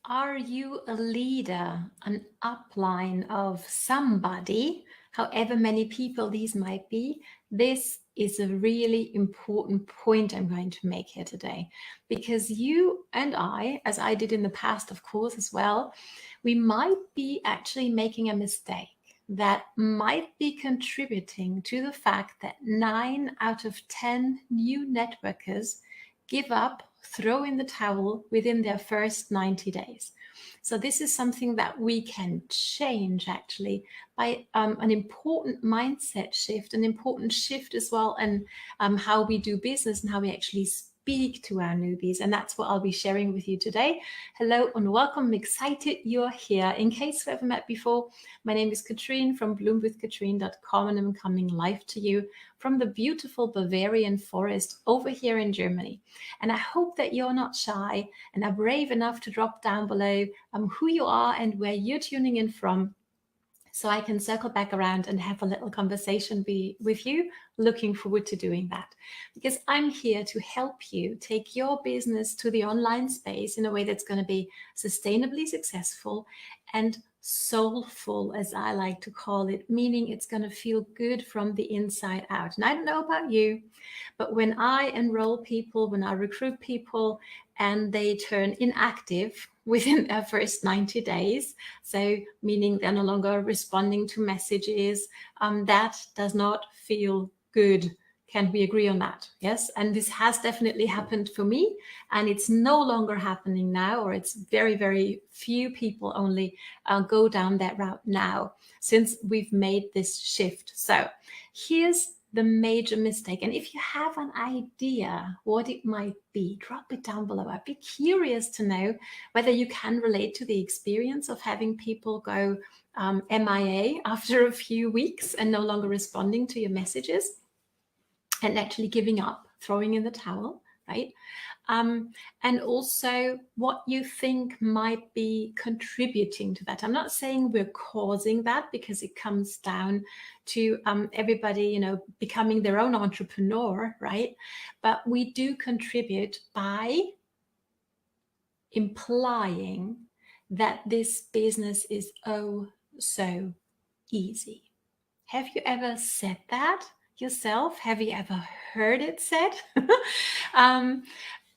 Are you a leader, an upline of somebody, however many people these might be? This is a really important point I'm going to make here today, because you and I, as I did in the past, of course, as well, we might be actually making a mistake that might be contributing to the fact that 9 out of 10 new networkers give up, throw in the towel within their first 90 days. So this is something that we can change actually by an important mindset shift, an important shift as well, and how we do business and how we actually speak to our newbies. And that's what I'll be sharing with you today. Hello and welcome. I'm excited you're here. In case we haven't met before, my name is Katrin from bloomwithkatrin.com, and I'm coming live to you from the beautiful Bavarian forest over here in Germany. And I hope that you're not shy and are brave enough to drop down below who you are and where you're tuning in from, so I can circle back around and have a little conversation with you. Looking forward to doing that, because I'm here to help you take your business to the online space in a way that's going to be sustainably successful and soulful, as I like to call it, meaning it's going to feel good from the inside out. And I don't know about you, but when I enroll people, when I recruit people, and they turn inactive within their first 90 days, so meaning they're no longer responding to messages, that does not feel good. Can we agree on that? Yes. And this has definitely happened for me, and it's no longer happening now, or it's very, very few people only go down that route now since we've made this shift. So here's the major mistake. And if you have an idea what it might be, drop it down below. I'd be curious to know whether you can relate to the experience of having people go MIA after a few weeks and no longer responding to your messages and actually giving up, throwing in the towel, right? And also what you think might be contributing to that. I'm not saying we're causing that, because it comes down to everybody, becoming their own entrepreneur, right? But we do contribute by implying that this business is oh so easy. Have you ever said that yourself? Have you ever heard it said?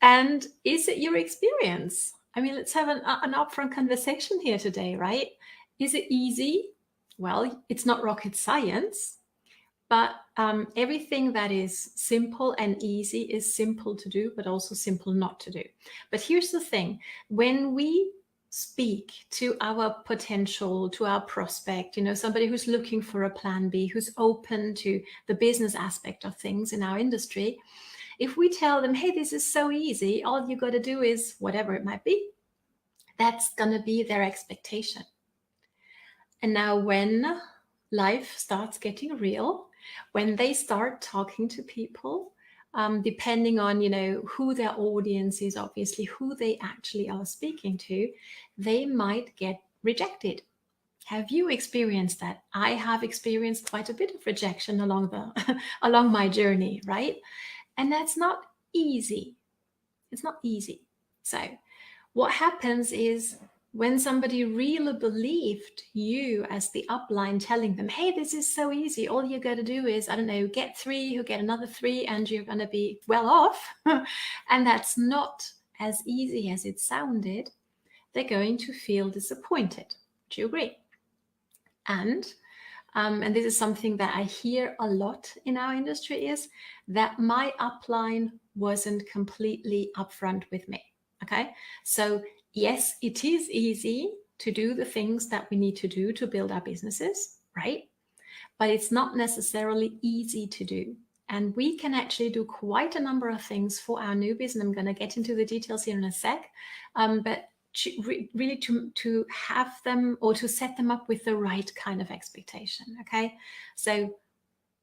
And is it your experience? I mean, let's have an upfront conversation here today, right? Is it easy? Well, it's not rocket science, but everything that is simple and easy is simple to do, but also simple not to do. But here's the thing. When we speak to our potential, to our prospect, somebody who's looking for a plan B, who's open to the business aspect of things in our industry, if we tell them, hey, this is so easy, all you got to do is whatever it might be, that's going to be their expectation. And now when life starts getting real, when they start talking to people, depending on, who their audience is, obviously, who they actually are speaking to, they might get rejected. Have you experienced that? I have experienced quite a bit of rejection along my journey, right? And that's not easy. It's not easy. So what happens is, when somebody really believed you as the upline, telling them, hey, this is so easy, all you got to do is, I don't know, get 3, you get another 3, and you're going to be well off. And that's not as easy as it sounded. They're going to feel disappointed. Do you agree? And this is something that I hear a lot in our industry, is that my upline wasn't completely upfront with me. Okay. So yes, it is easy to do the things that we need to do to build our businesses, right? But it's not necessarily easy to do. And we can actually do quite a number of things for our newbies, and I'm going to get into the details here in a sec. But really to have them, or to set them up with the right kind of expectation. Okay. So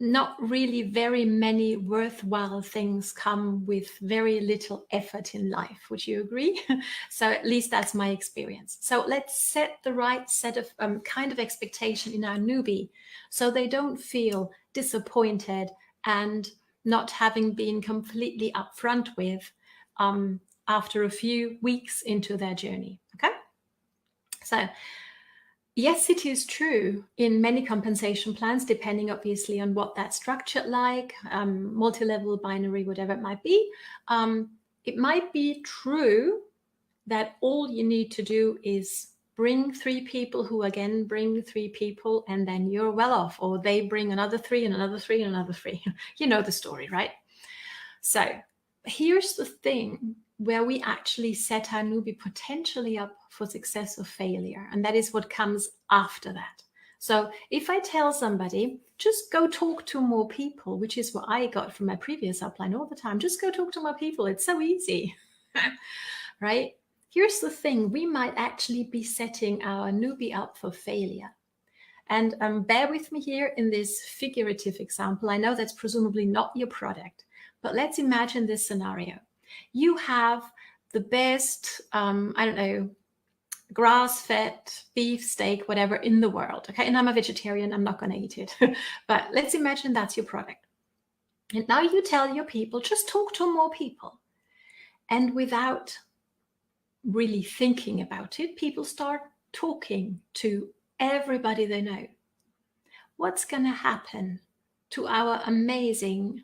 not really very many worthwhile things come with very little effort in life. Would you agree? So at least that's my experience. So let's set the right set of kind of expectation in our newbie, so they don't feel disappointed and not having been completely upfront with after a few weeks into their journey. Okay. So yes, it is true in many compensation plans, depending obviously on what that's structured like, multi-level, binary, whatever it might be. It might be true that all you need to do is bring 3 people who again bring 3 people, and then you're well off, or they bring another 3 and another 3 and another 3. You know the story, right? So here's the thing where we actually set our newbie potentially up for success or failure. And that is what comes after that. So if I tell somebody, just go talk to more people, which is what I got from my previous upline all the time, just go talk to more people. It's so easy, right? Here's the thing, we might actually be setting our newbie up for failure. And bear with me here in this figurative example. I know that's presumably not your product, but let's imagine this scenario. You have the best, I don't know, grass-fed beef steak, whatever, in the world. Okay, and I'm a vegetarian, I'm not going to eat it. But let's imagine that's your product. And now you tell your people, just talk to more people. And without really thinking about it, people start talking to everybody they know. What's going to happen to our amazing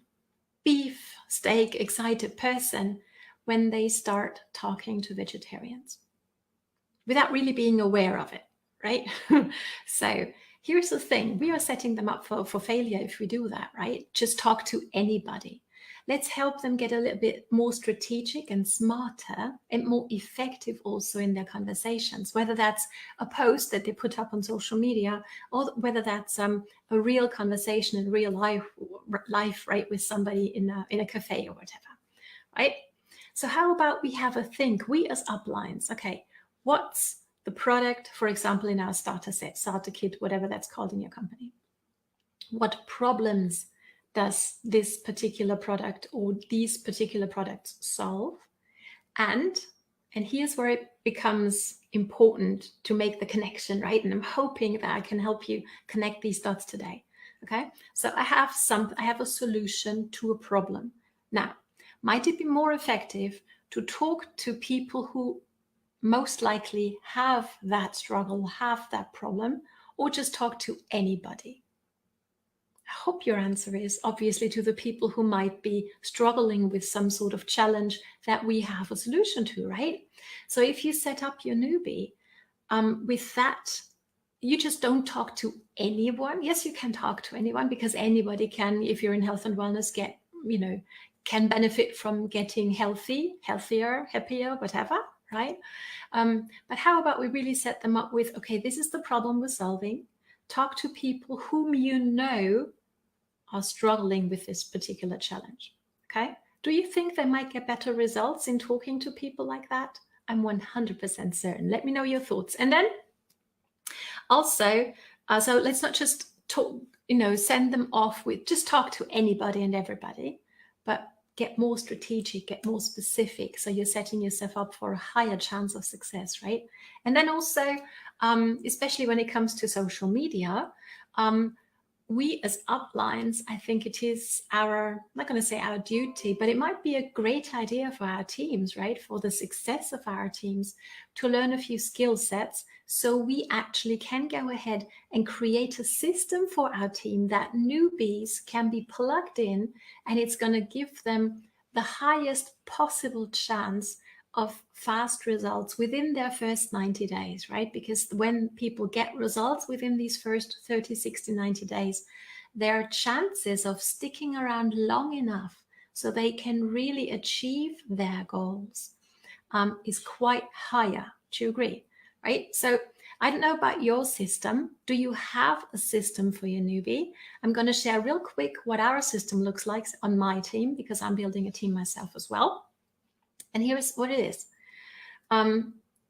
beef steak excited person when they start talking to vegetarians without really being aware of it, right? So here's the thing, we are setting them up for failure if we do that, right? Just talk to anybody. Let's help them get a little bit more strategic and smarter and more effective also in their conversations, whether that's a post that they put up on social media, or whether that's a real conversation in real life, right, with somebody in a cafe or whatever, right? So how about we have a think, we as uplines, okay, what's the product, for example, in our starter set, starter kit, whatever that's called in your company? What problems does this particular product or these particular products solve? And here's where it becomes important to make the connection, right? And I'm hoping that I can help you connect these dots today. Okay, so I have a solution to a problem. Now, might it be more effective to talk to people who most likely have that struggle, have that problem, or just talk to anybody? I hope your answer is obviously to the people who might be struggling with some sort of challenge that we have a solution to, right? So if you set up your newbie with that, you just don't talk to anyone. Yes, you can talk to anyone, because anybody can, if you're in health and wellness, can benefit from getting healthier, happier, whatever, right? But how about we really set them up with, okay, this is the problem we're solving. Talk to people whom you know are struggling with this particular challenge, okay? Do you think they might get better results in talking to people like that? I'm 100% certain. Let me know your thoughts. And then also, so let's not just talk, send them off with just talk to anybody and everybody, but get more strategic, get more specific. So you're setting yourself up for a higher chance of success, right? And then also, especially when it comes to social media, we as uplines, I think it is I'm not going to say our duty, but it might be a great idea for our teams, right? For the success of our teams, to learn a few skill sets so we actually can go ahead and create a system for our team that newbies can be plugged in, and it's going to give them the highest possible chance of fast results within their first 90 days, right? Because when people get results within these first 30, 60, 90 days, their chances of sticking around long enough so they can really achieve their goals is quite higher. Do you agree? Right? So I don't know about your system. Do you have a system for your newbie? I'm going to share real quick what our system looks like on my team, because I'm building a team myself as well. And here's what it is.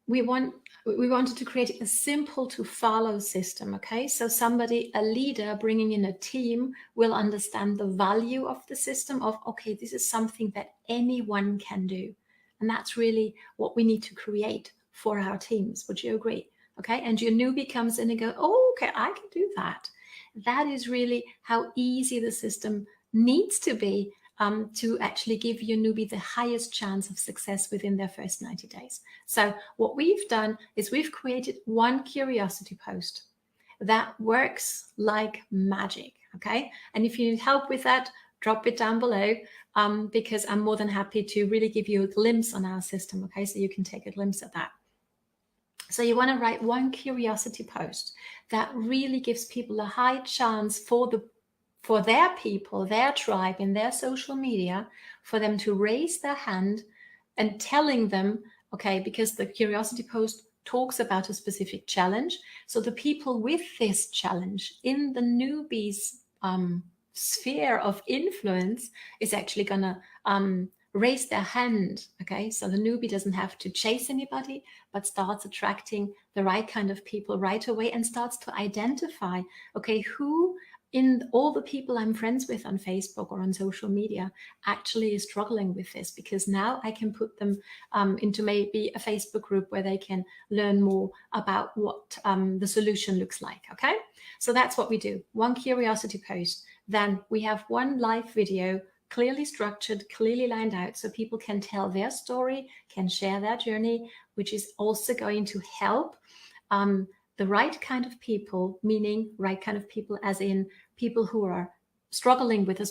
We wanted to create a simple to follow system, okay? So a leader bringing in a team will understand the value of the system of, okay, this is something that anyone can do. And that's really what we need to create for our teams. Would you agree? Okay, and your newbie comes in and go, oh, okay, I can do that. That is really how easy the system needs to be to actually give your newbie the highest chance of success within their first 90 days. So what we've done is we've created one curiosity post that works like magic, okay? And if you need help with that, drop it down below, because I'm more than happy to really give you a glimpse on our system, okay? So you can take a glimpse at that. So you want to write one curiosity post that really gives people a high chance for their people, their tribe, in their social media, for them to raise their hand and telling them, okay, because the curiosity post talks about a specific challenge. So the people with this challenge in the newbies sphere of influence is actually going to raise their hand. Okay, so the newbie doesn't have to chase anybody, but starts attracting the right kind of people right away and starts to identify, okay, who in all the people I'm friends with on Facebook or on social media actually is struggling with this, because now I can put them into maybe a Facebook group where they can learn more about what the solution looks like. Okay, so that's what we do. One curiosity post. Then we have one live video, clearly structured, clearly lined out, so people can tell their story, can share their journey, which is also going to help the right kind of people, meaning right kind of people as in people who are struggling with a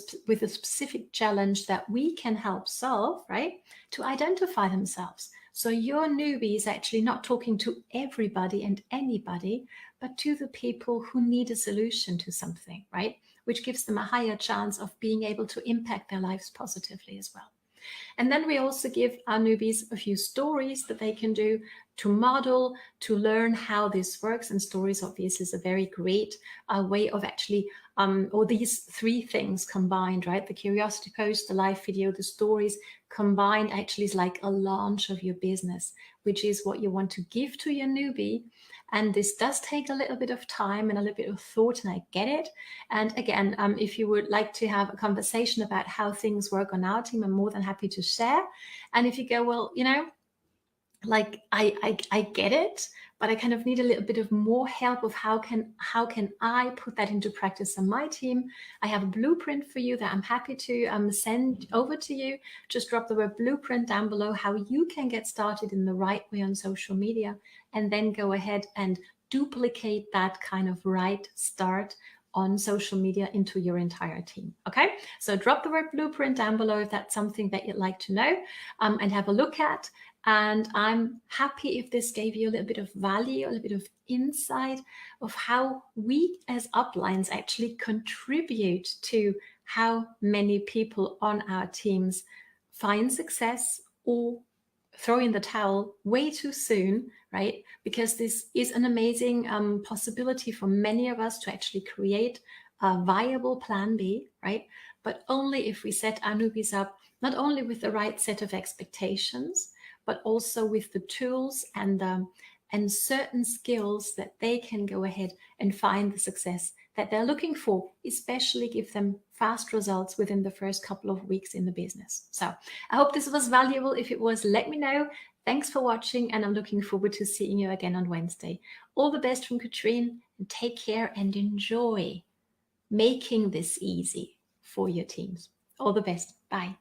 specific challenge that we can help solve, right? To identify themselves. So your newbie is actually not talking to everybody and anybody, but to the people who need a solution to something, right? Which gives them a higher chance of being able to impact their lives positively as well. And then we also give our newbies a few stories that they can do to model, to learn how this works. And stories obviously is a very great way of actually, or these three things combined, right? The curiosity post, the live video, the stories combined actually is like a launch of your business, which is what you want to give to your newbie. And this does take a little bit of time and a little bit of thought, and I get it. And again, if you would like to have a conversation about how things work on our team, I'm more than happy to share. And if you go, well, you know, like I get it, but I kind of need a little bit of more help of how can I put that into practice on my team, I have a blueprint for you that I'm happy to send over to you. Just drop the word blueprint down below, how you can get started in the right way on social media, and then go ahead and duplicate that kind of right start on social media into your entire team. Okay, so drop the word blueprint down below if that's something that you'd like to know and have a look at. And I'm happy if this gave you a little bit of value, a little bit of insight of how we as uplines actually contribute to how many people on our teams find success or throw in the towel way too soon, right? Because this is an amazing possibility for many of us to actually create a viable plan B, right? But only if we set our newbies up, not only with the right set of expectations, but also with the tools and certain skills that they can go ahead and find the success that they're looking for, especially give them fast results within the first couple of weeks in the business. So I hope this was valuable. If it was, let me know. Thanks for watching, and I'm looking forward to seeing you again on Wednesday. All the best from Katrin, and take care and enjoy making this easy for your teams. All the best. Bye.